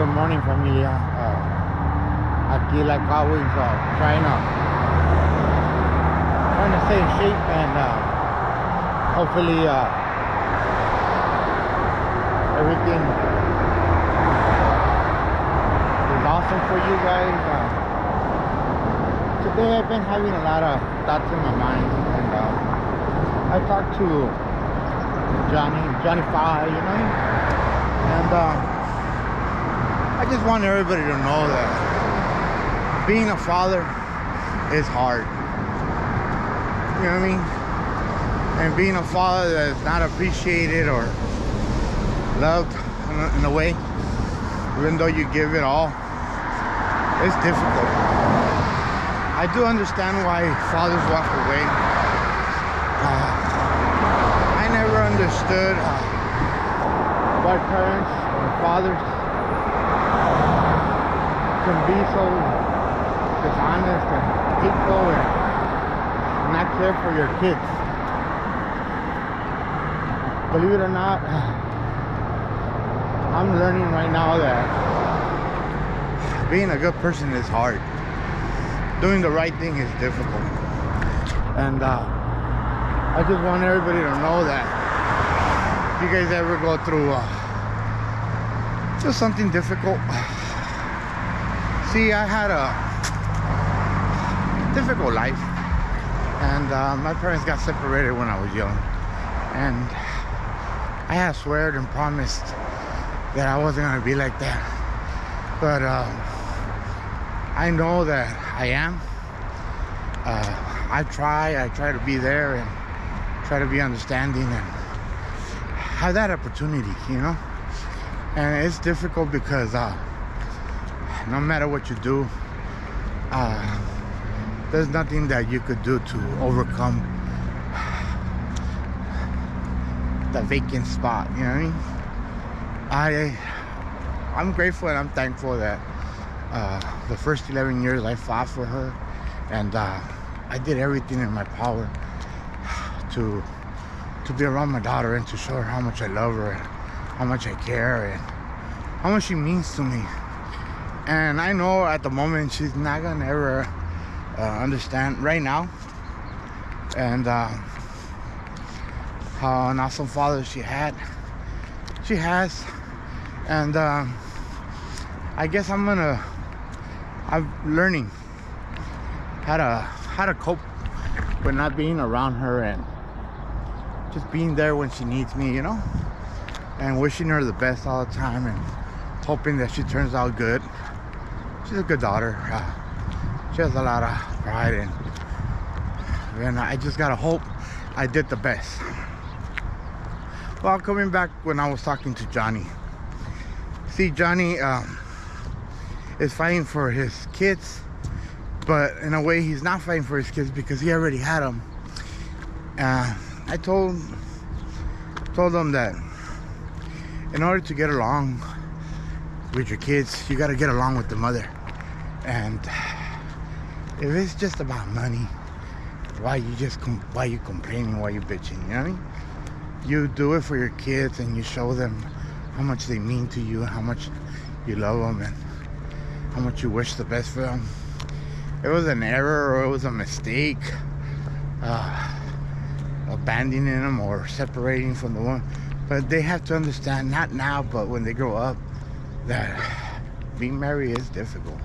Good morning, familia. Aquí, like always, trying to stay in shape and hopefully everything is awesome for you guys. Today I've been having a lot of thoughts in my mind, and I talked to Johnny Fi, and I just want everybody to know that being a father is hard. You know what I mean? And being a father that is not appreciated or loved in a way, even though you give it all, it's difficult. I do understand why fathers walk away. I never understood why parents or fathers can be so dishonest and hateful and not care for your kids. Believe it or not, I'm learning right now that being a good person is hard. Doing the right thing is difficult. And I just want everybody to know that if you guys ever go through just something difficult. See, I had a difficult life, and my parents got separated when I was young, and I had sweared and promised that I wasn't going to be like that, but I know that I am. I try to be there and try to be understanding and have that opportunity, and it's difficult because no matter what you do, there's nothing that you could do to overcome the vacant spot, you know what I mean? I'm grateful and I'm thankful that the first 11 years I fought for her, and I did everything in my power to be around my daughter and to show her how much I love her and how much I care and how much she means to me. And I know at the moment she's not gonna ever understand right now, and how an awesome father she has, and I guess I'm learning how to cope with not being around her and just being there when she needs me, and wishing her the best all the time and hoping that she turns out good. She's a good daughter. She has a lot of pride, and I just gotta hope I did the best. Well, coming back when I was talking to Johnny. See, Johnny is fighting for his kids, but in a way he's not fighting for his kids because he already had them. I told them that in order to get along with your kids, you got to get along with the mother. And if it's just about money, why you complaining, why you bitching, you know what I mean? You do it for your kids and you show them how much they mean to you, how much you love them, and how much you wish the best for them. It was an error or it was a mistake, abandoning them or separating from the one, but they have to understand, not now, but when they grow up, that being married is difficult,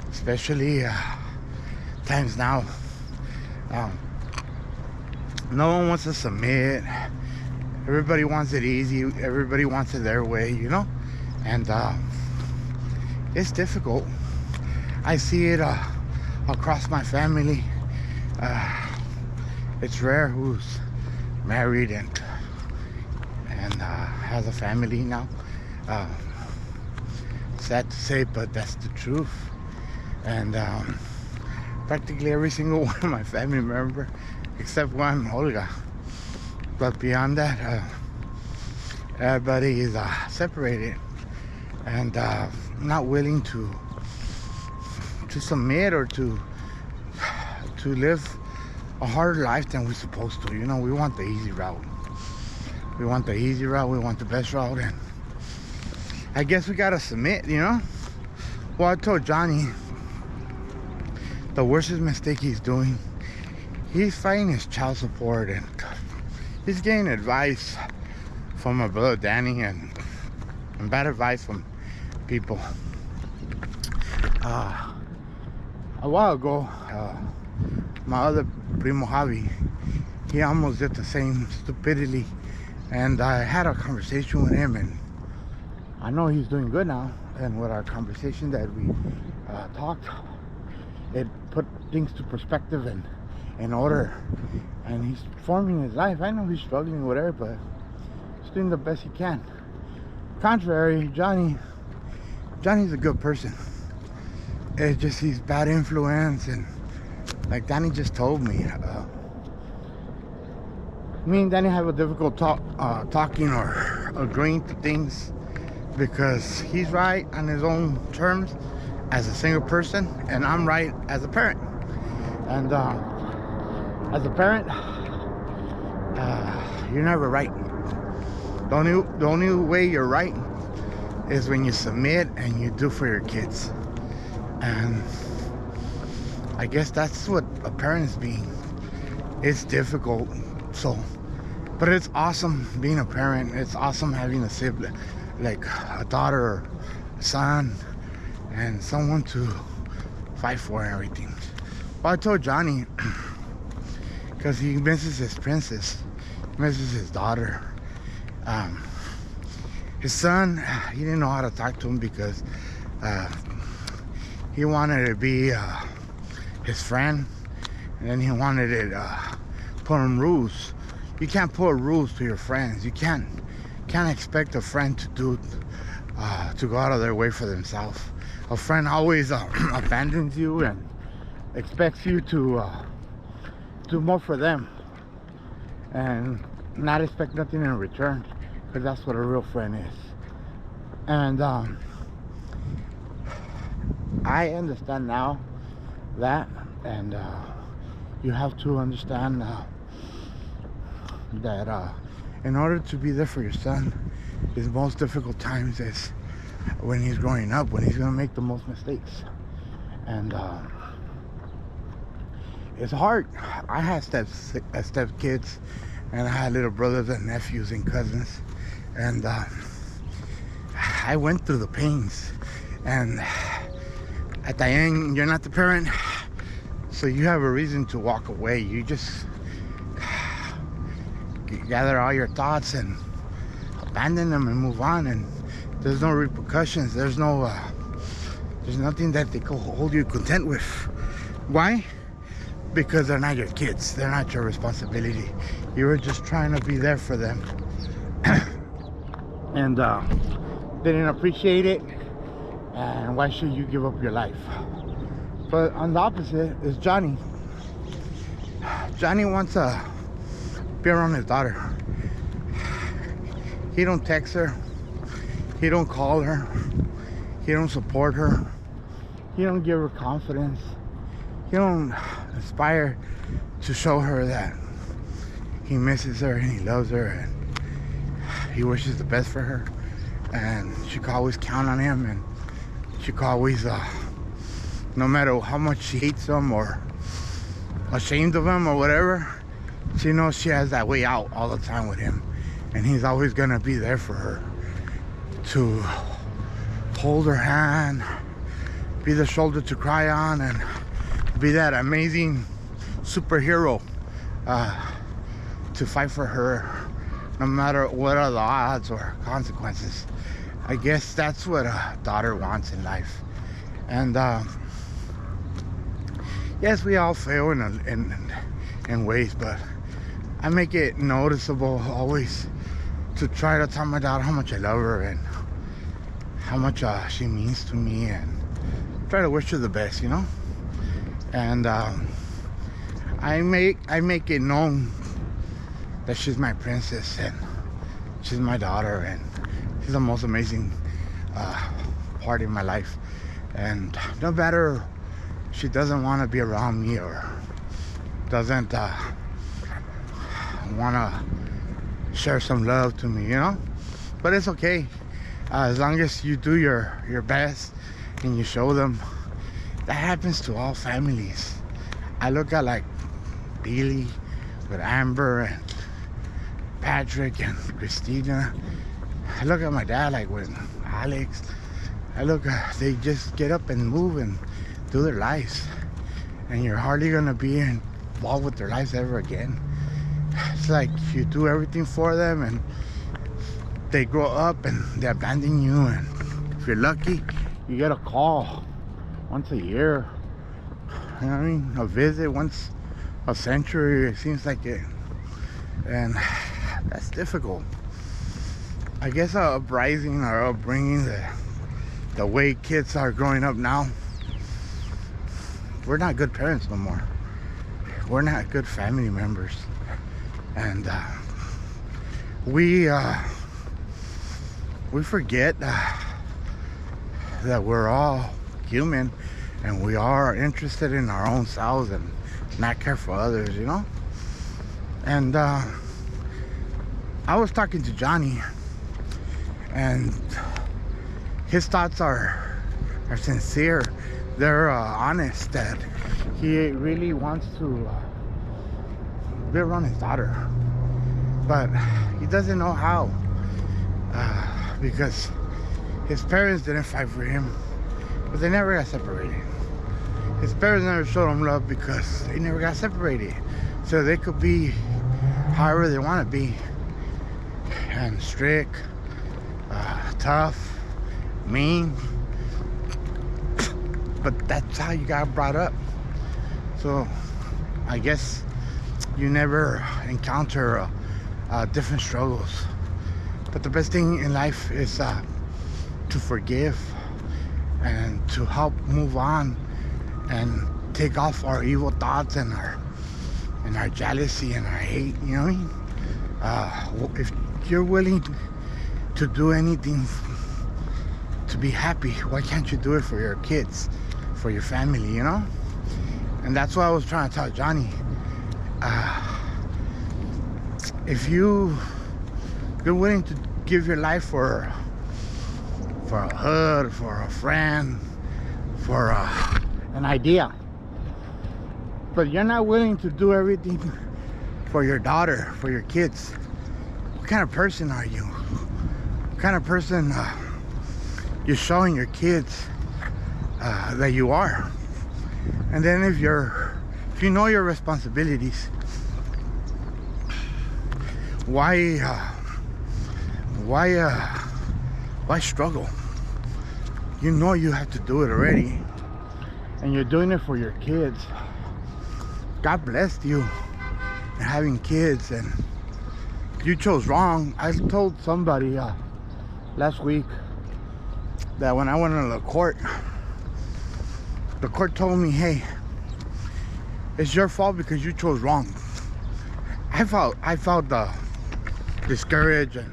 especially times now. No one wants to submit. Everybody wants it easy. Everybody wants it their way, and it's difficult. I see it across my family. It's rare who's married and has a family now. Sad to say, but that's the truth. And practically every single one of my family member, except one, Olga. But beyond that, everybody is separated and not willing to submit or to live a harder life than we're supposed to. We want the easy route. We want the easy route. We want the best route, and I guess we gotta submit, you know. Well, I told Johnny the worst mistake he's doing, he's fighting his child support, and he's getting advice from my brother Danny, and bad advice from people. A while ago, my other primo Javi, he almost did the same stupidity, and I had a conversation with him, and I know he's doing good now. And with our conversation that we talked, it put things to perspective and in order, and he's forming his life. I know he's struggling with it, but he's doing the best he can. Contrary, Johnny's a good person. It's just he's bad influence, and like Danny just told me, me and Danny have a difficult talking or agreeing to things, because he's right on his own terms as a single person, and I'm right as a parent. And as a parent, you're never right. The only way you're right is when you submit and you do for your kids. And I guess that's what a parent's being. It's difficult, so, but it's awesome being a parent. It's awesome having a sibling, like a daughter or a son, and someone to fight for and everything. Well, I told Johnny, because he misses his princess, misses his daughter. His son, he didn't know how to talk to him, because he wanted to be his friend, and then he wanted to put him rules. You can't put rules to your friends. You can't expect a friend to go out of their way for themselves. A friend always abandons you and expects you to do more for them and not expect nothing in return, because that's what a real friend is. And I understand now that, and you have to understand that in order to be there for your son, his most difficult times is when he's growing up, when he's going to make the most mistakes. And it's hard. I had step kids, and I had little brothers and nephews and cousins, and I went through the pains. And at the end, you're not the parent, so you have a reason to walk away. You just gather all your thoughts and abandon them and move on, and there's no repercussions. There's nothing that they can hold you content with. Why? Because they're not your kids. They're not your responsibility. You were just trying to be there for them. And didn't appreciate it, and why should you give up your life? But on the opposite is Johnny. Johnny wants to be around his daughter. He don't text her, he don't call her, he don't support her, he don't give her confidence, he don't aspire to show her that he misses her and he loves her and he wishes the best for her, and she can always count on him, and she can always no matter how much she hates him or ashamed of him or whatever, she knows she has that way out all the time with him, and he's always gonna be there for her, to hold her hand, be the shoulder to cry on, and be that amazing superhero to fight for her no matter what are the odds or consequences. I guess that's what a daughter wants in life. And yes, we all fail in ways, but I make it noticeable always to try to tell my daughter how much I love her and how much she means to me, and try to wish her the best, you know. And I make it known that she's my princess and she's my daughter, and she's the most amazing part in my life. And no matter she doesn't want to be around me or doesn't want to share some love to me, you know, but it's okay. As long as you do your best and you show them, that happens to all families. I look at like Billy with Amber and Patrick and Christina. I look at my dad like with Alex. I look at, they just get up and move and do their lives, and you're hardly gonna be involved with their lives ever again. It's like you do everything for them and they grow up and they abandon you, and if you're lucky you get a call once a year, you know what I mean, a visit once a century, it seems like it, and that's difficult. I guess our uprising, our upbringing, the way kids are growing up now, we're not good parents no more. We're not good family members, and we forget that we're all human and we are interested in our own selves and not care for others, you know. And I was talking to Johnny, and his thoughts are sincere. They're honest, that he really wants to be around his daughter, but he doesn't know how, because his parents didn't fight for him, but they never got separated. His parents never showed him love because they never got separated, so they could be however they want to be, and strict, tough, mean, but that's how you got brought up. So I guess you never encounter different struggles, but the best thing in life is to forgive and to help move on and take off our evil thoughts and our jealousy and our hate, you know what I mean? If you're willing to do anything to be happy, why can't you do it for your kids, for your family, you know? And that's what I was trying to tell Johnny. If you're willing to give your life for a hood, for a friend, for an idea, but you're not willing to do everything for your daughter, for your kids, what kind of person are you? What kind of person you're showing your kids that you are? And then if you know your responsibilities, why struggle? You know you have to do it already, and you're doing it for your kids. God blessed you in having kids, and you chose wrong. I told somebody last week that when I went to the court told me, hey, it's your fault because you chose wrong. I felt discouraged and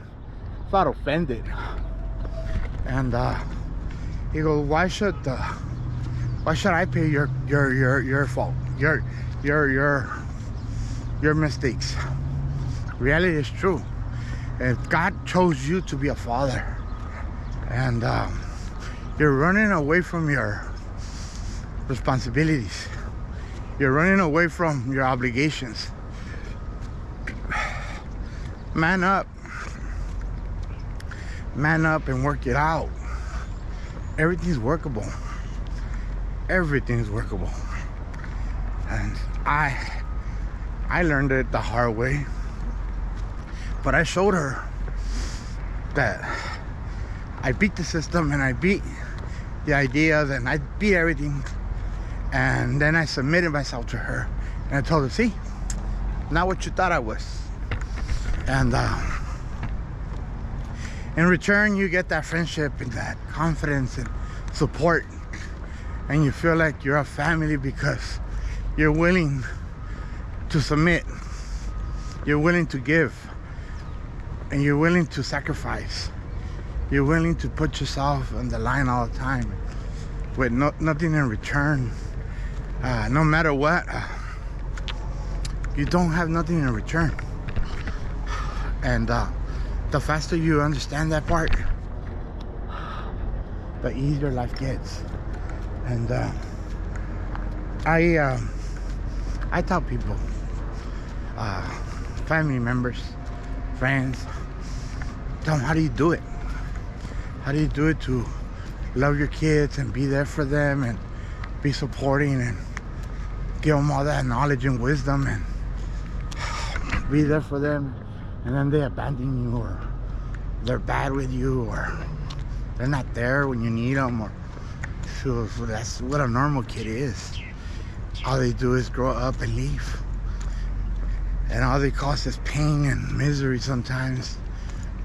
felt offended, and he goes, why should I pay your fault, your mistakes? Reality is true. If God chose you to be a father, and you're running away from your responsibilities, you're running away from your obligations, man up and work it out. Everything's workable. Everything's workable. And I learned it the hard way, but I showed her that I beat the system, and I beat the ideas, and I beat everything, and then I submitted myself to her, and I told her, see, not what you thought I was. And in return, you get that friendship and that confidence and support, and you feel like you're a family because you're willing to submit, you're willing to give, and you're willing to sacrifice. You're willing to put yourself on the line all the time with nothing in return. No matter what, you don't have nothing in return. And the faster you understand that part, the easier life gets. And I tell people, family members, friends, tell them, how do you do it? How do you do it to love your kids and be there for them and be supporting and give them all that knowledge and wisdom and be there for them, and then they abandon you, or they're bad with you, or they're not there when you need them, or so that's what a normal kid is. All they do is grow up and leave, and all they cause is pain and misery sometimes.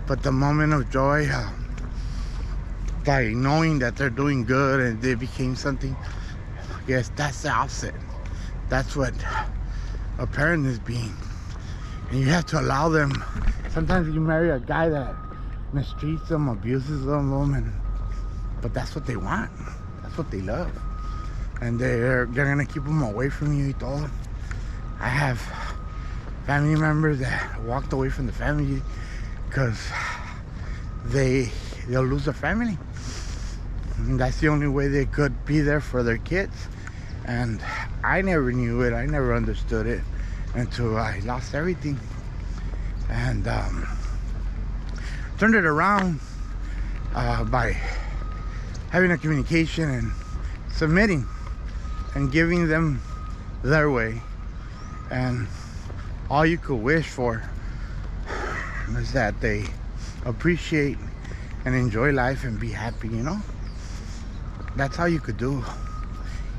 But the moment of joy, like knowing that they're doing good and they became something, I guess that's the opposite. That's what a parent is being. And you have to allow them. Sometimes you marry a guy that mistreats them, abuses them, but that's what they want. That's what they love. And they're gonna keep them away from you. I have family members that walked away from the family because they'll lose their family. And that's the only way they could be there for their kids. And I never knew it. I never understood it until I lost everything. And turned it around by having a communication and submitting and giving them their way. And all you could wish for is that they appreciate and enjoy life and be happy, you know? That's how you could do.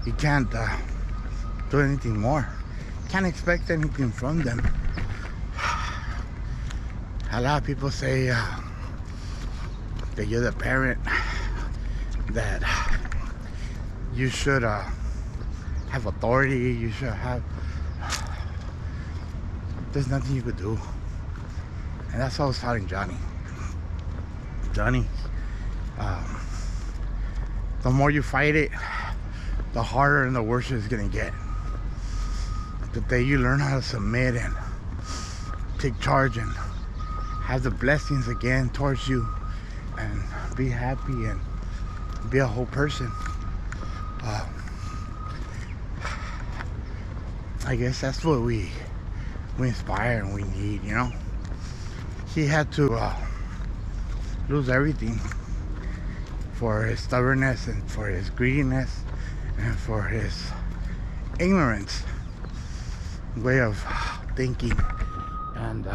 You can't do anything more. Can't expect anything from them. A lot of people say that you're the parent, that you should have authority, you should have... There's nothing you could do. And that's what I was telling Johnny. Johnny, the more you fight it, the harder and the worse it's gonna get. The day you learn how to submit and take charge and have the blessings again towards you and be happy and be a whole person, I guess that's what we inspire and we need, you know. He had to lose everything for his stubbornness and for his greediness and for his ignorance way of thinking. And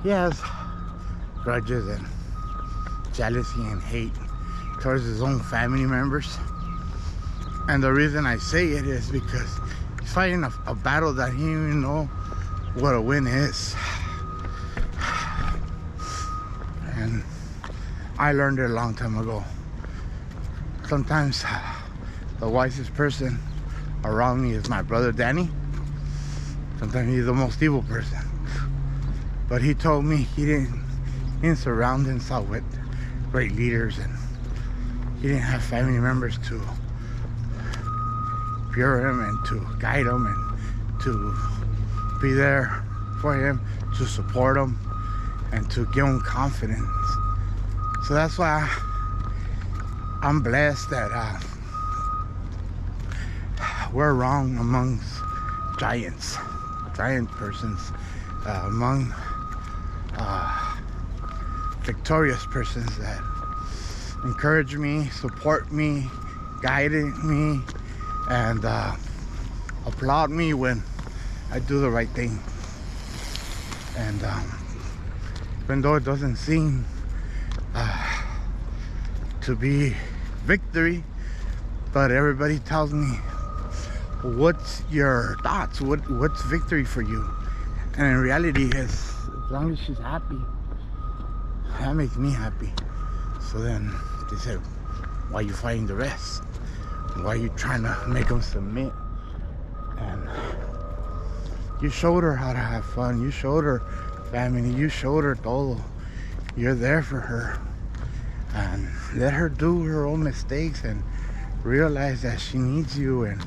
he has grudges and jealousy and hate towards his own family members. And the reason I say it is because he's fighting a battle that he didn't even know what a win is. And I learned it a long time ago. Sometimes the wisest person around me is my brother Danny. Sometimes he's the most evil person. But he told me he didn't surround himself with great leaders, and he didn't have family members to pure him and to guide him and to be there for him, to support him and to give him confidence. So that's why I'm blessed that we're wrong amongst giant persons, among victorious persons that encourage me, support me, guided me, and applaud me when I do the right thing. And even though it doesn't seem to be victory, but everybody tells me, what's your thoughts? What's victory for you? And in reality, as long as she's happy, that makes me happy. So then they said, why are you fighting the rest? Why are you trying to make them submit? And you showed her how to have fun. You showed her family. You showed her todo. You're there for her. And let her do her own mistakes and realize that she needs you. And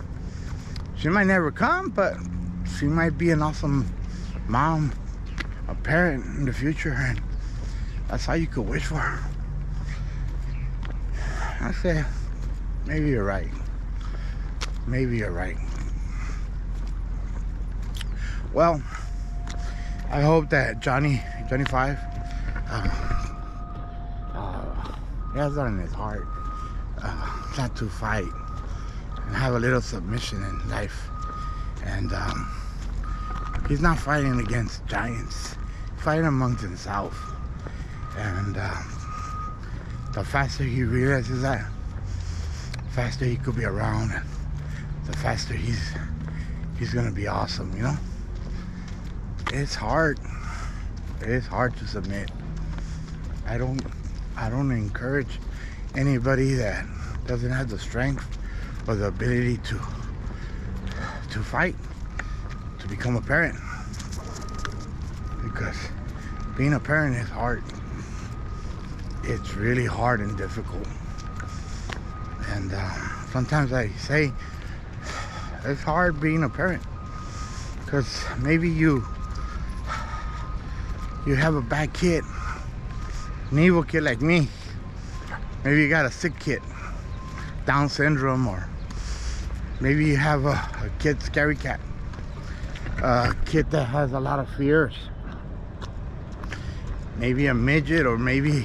she might never come, but she might be an awesome mom, a parent in the future. And that's all you could wish for. I said, maybe you're right. Maybe you're right. Well, I hope that Johnny 5, he has that in his heart, not to fight and have a little submission in life. And he's not fighting against giants, he's fighting amongst himself. And the faster he realizes that, the faster he could be around, and the faster he's gonna be awesome, you know? It's hard. It is hard to submit. I don't encourage anybody that doesn't have the strength or the ability to fight, to become a parent. Because being a parent is hard. It's really hard and difficult. And sometimes I say it's hard being a parent because maybe you have a bad kid, an evil kid like me. Maybe you got a sick kid, Down syndrome, or maybe you have a kid, scary cat, a kid that has a lot of fears, maybe a midget, or maybe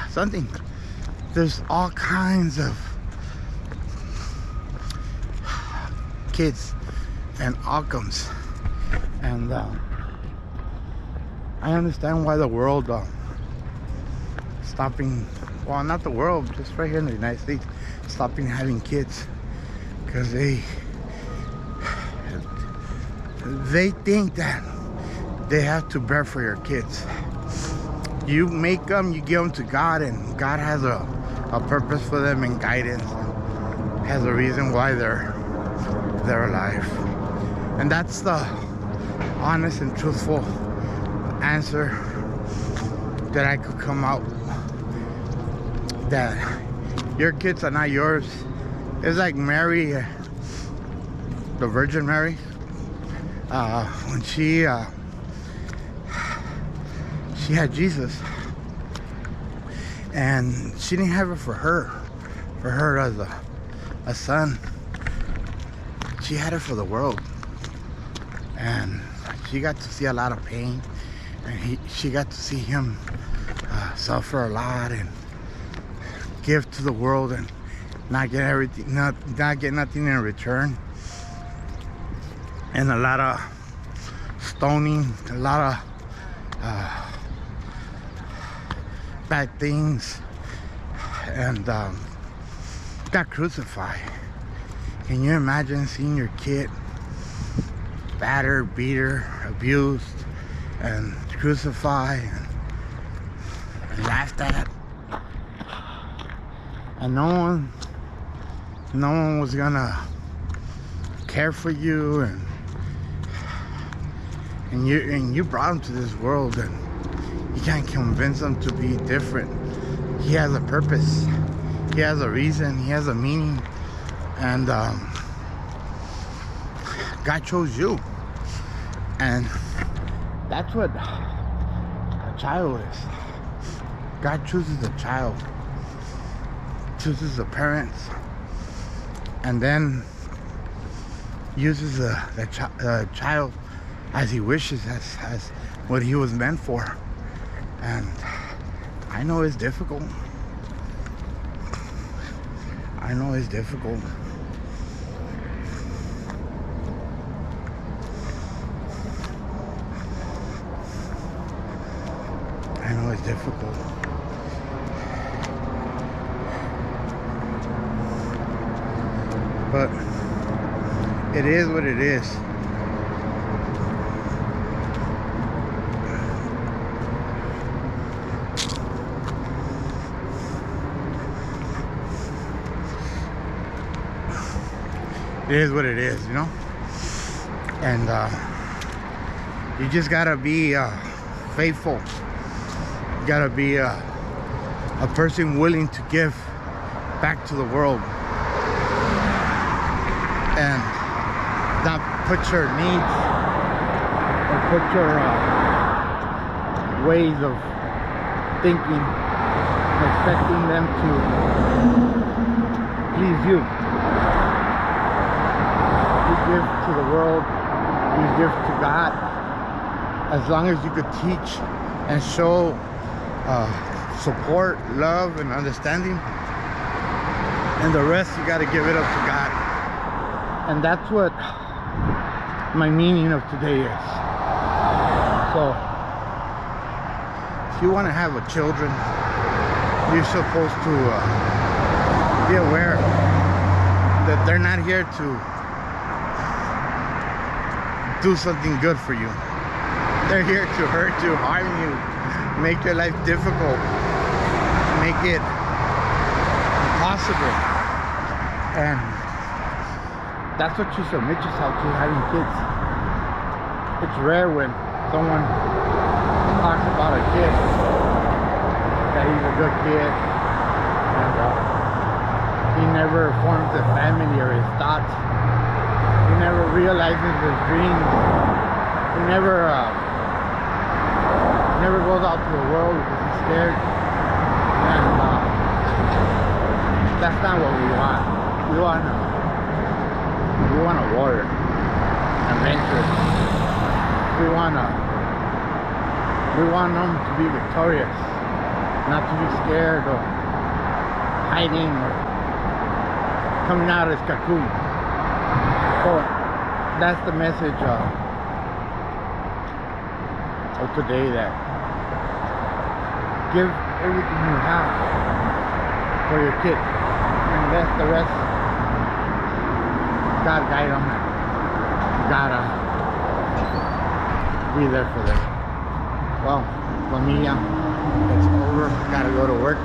something. There's all kinds of kids and outcomes, and I understand why the world stopping, well, not the world, just right here in the United States, stopping having kids, because they think that they have to bear for your kids. You make them, you give them to God, and God has a purpose for them and guidance, and has a reason why they're alive. And that's the honest and truthful answer that I could come out. That your kids are not yours. It's like Mary, the Virgin Mary, when she had Jesus, and she didn't have it for her as a son. She had it for the world, and she got to see a lot of pain, and she got to see him suffer a lot and give to the world and not get everything, not get nothing in return, and a lot of stoning, a lot of bad things, and got crucified. Can you imagine seeing your kid battered, beaten, abused, and crucified and laughed at? And no one was gonna care for you, and you brought him to this world, and you can't convince him to be different. He has a purpose, he has a reason, he has a meaning, and God chose you. And that's what a child is. God chooses a child, chooses the parents, and then uses the child as he wishes, as what he was meant for. And I know it's difficult. I know it's difficult. I know it's difficult. But it is what it is. It is what it is, you know? And you just gotta be faithful. You gotta be a person willing to give back to the world, and not put your needs or put your ways of thinking expecting them to please you. You give to the world, you give to God. As long as you could teach and show support, love, and understanding, and the rest you got to give it up to God. And that's what my meaning of today is. So if you want to have a children, you're supposed to be aware that they're not here to do something good for you. They're here to hurt you, harm you, make your life difficult, make it impossible. And that's what you submit yourself to, having kids. It's rare when someone talks about a kid, that he's a good kid, and he never forms a family or his thoughts. He never realizes his dreams. He never goes out to the world because he's scared. And that's not what we want. We want a warrior, an adventurous. We want them to be victorious, not to be scared or hiding or coming out of his cocoon. So that's the message of today, that give everything you have for your kid, and let the rest God guide them, and gotta be there for them. Well, familia, it's over. Gotta go to work.